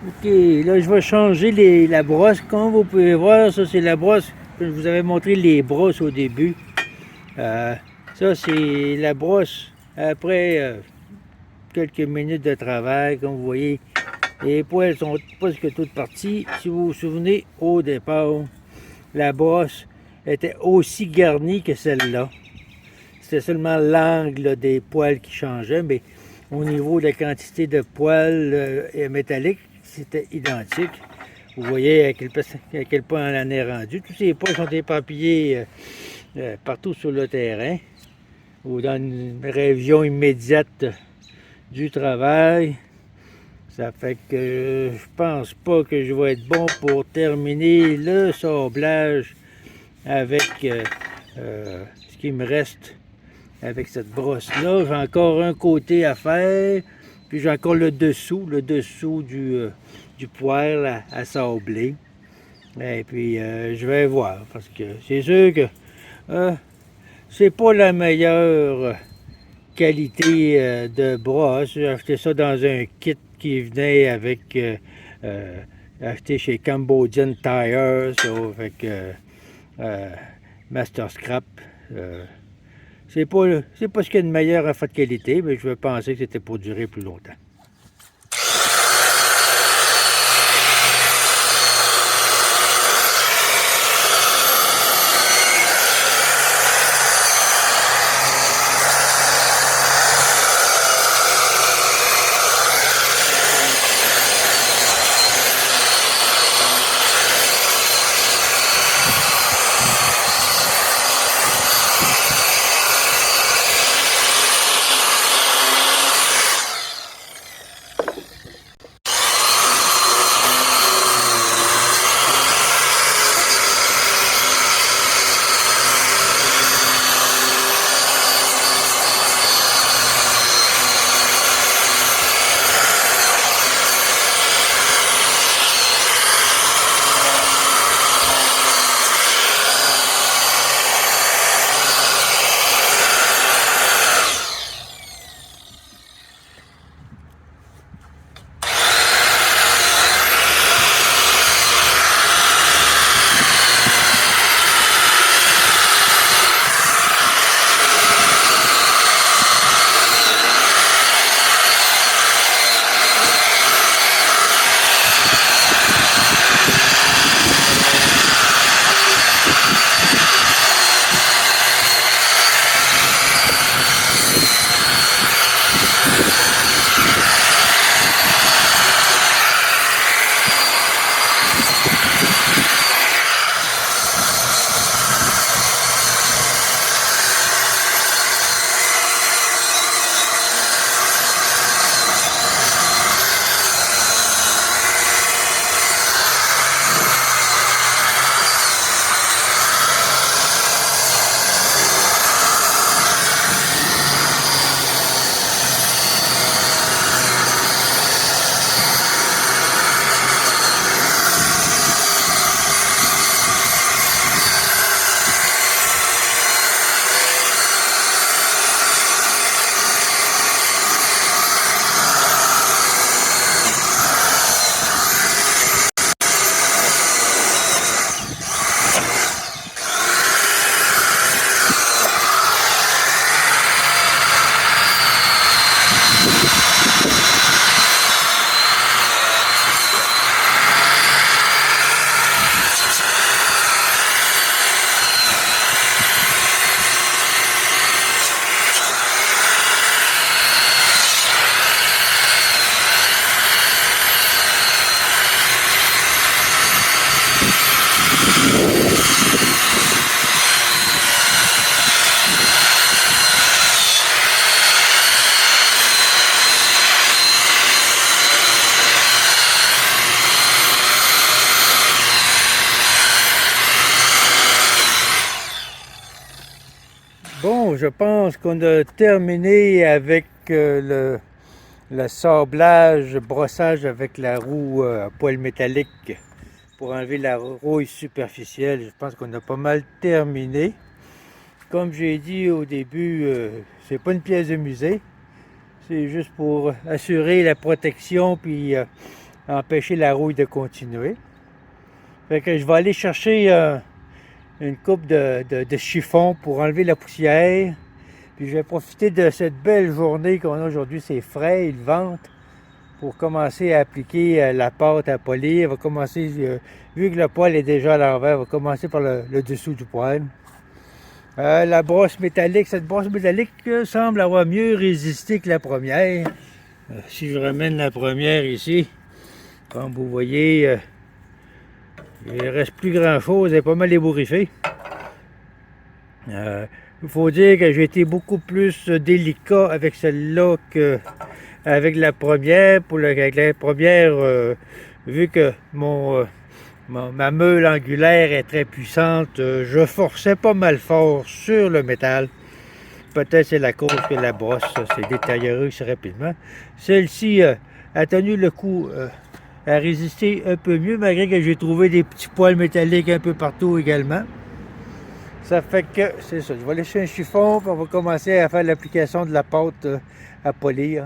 Ok, là je vais changer la brosse. Comme vous pouvez voir, ça c'est la brosse que je vous avais montré les brosses au début. Euh, Ça c'est la brosse après quelques minutes de travail. Comme vous voyez, les poils sont presque toutes parties. Si vous vous souvenez, au départ, la brosse était aussi garnie que celle-là. C'était seulement l'angle des poils qui changeait, mais au niveau de la quantité de poils métalliques, c'était identique. Vous voyez à quel point on en est rendu. Tous ces poils sont éparpillés partout sur le terrain ou dans une région immédiate du travail. Ça fait que je pense pas que je vais être bon pour terminer le sablage avec ce qui me reste avec cette brosse-là. J'ai encore un côté à faire, puis j'ai encore le dessous du poêle à sabler. Et puis je vais voir, parce que c'est sûr que euh, c'est pas la meilleure qualité de brosse. J'ai acheté ça dans un kit qui venait avec euh, acheté chez Cambodian Tire, ça, avec euh, Master Scrap. Euh, c'est pas ce qu'il y a de meilleur en fait de qualité, mais je veux penser que c'était pour durer plus longtemps. Bon, je pense qu'on a terminé avec le sablage, brossage avec la roue à poil métallique pour enlever la rouille superficielle. Je pense qu'on a pas mal terminé. Comme j'ai dit au début, c'est pas une pièce de musée. C'est juste pour assurer la protection puis empêcher la rouille de continuer. Fait que je vais aller chercher une coupe de chiffon pour enlever la poussière. Puis je vais profiter de cette belle journée qu'on a aujourd'hui, c'est frais, il vente, pour commencer à appliquer la pâte à polir. On va commencer, vu que le poêle est déjà à l'envers, on va commencer par le dessous du poêle. La brosse métallique, cette brosse métallique semble avoir mieux résisté que la première. Si je ramène la première ici, comme vous voyez, il ne reste plus grand chose, elle est pas mal ébouriffée. Il faut dire que j'ai été beaucoup plus délicat avec celle-là qu'avec la première. Avec la première, vu que ma meule angulaire est très puissante, je forçais pas mal fort sur le métal. Peut-être c'est la cause que la brosse s'est détériorée aussi rapidement. Celle-ci a tenu le coup, a résisté un peu mieux, malgré que j'ai trouvé des petits poils métalliques un peu partout également. Ça fait que, c'est ça, je vais laisser un chiffon, puis on va commencer à faire l'application de la pâte à polir.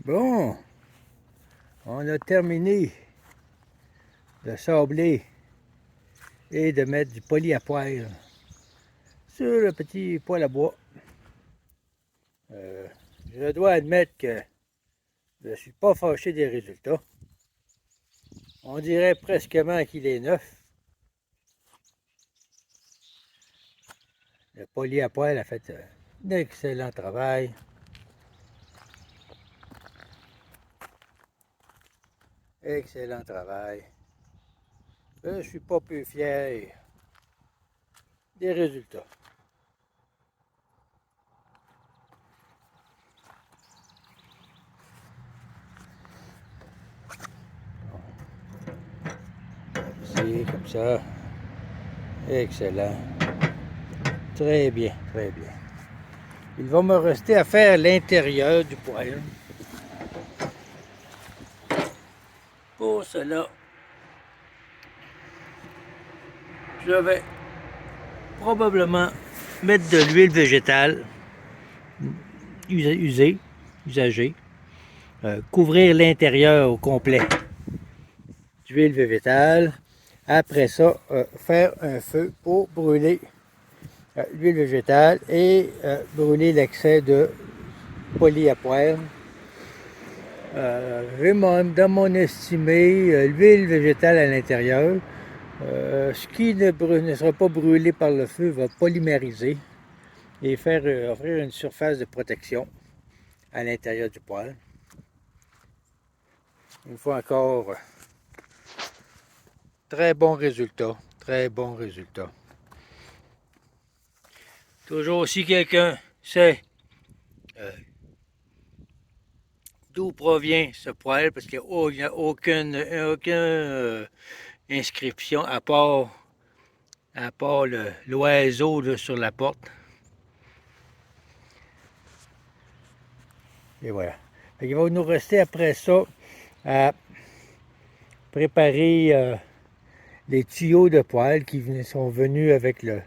Bon, on a terminé de sabler et de mettre du poli à poêle sur le petit poêle à bois. Je dois admettre que je ne suis pas fâché des résultats. On dirait presquement qu'il est neuf. Le poli à poêle a fait un excellent travail. Excellent travail. Je ne suis pas plus fier des résultats. C'est comme ça. Excellent. Très bien, très bien. Il va me rester à faire l'intérieur du poêle. Pour cela, je vais probablement mettre de l'huile végétale usagée, couvrir l'intérieur au complet d'huile végétale. Après ça, faire un feu pour brûler l'huile végétale et brûler l'excès de poli à poêle. Dans mon estimé, l'huile végétale à l'intérieur, ce qui ne sera pas brûlé par le feu va polymériser et faire offrir une surface de protection à l'intérieur du poêle. Une fois encore, très bon résultat, très bon résultat. Toujours si quelqu'un sait d'où provient ce poêle, parce qu'il n'y a aucune inscription à part l'oiseau sur la porte. Et voilà. Il va nous rester après ça à préparer les tuyaux de poêle qui sont venus avec le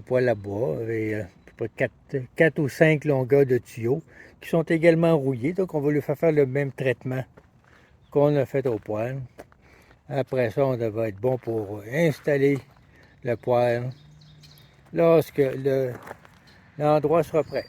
poêle à bois, et à peu près 4 ou 5 longueurs de tuyaux qui sont également rouillés. Donc on va lui faire le même traitement qu'on a fait au poêle. Après ça, on devrait être bon pour installer le poêle lorsque l'endroit sera prêt.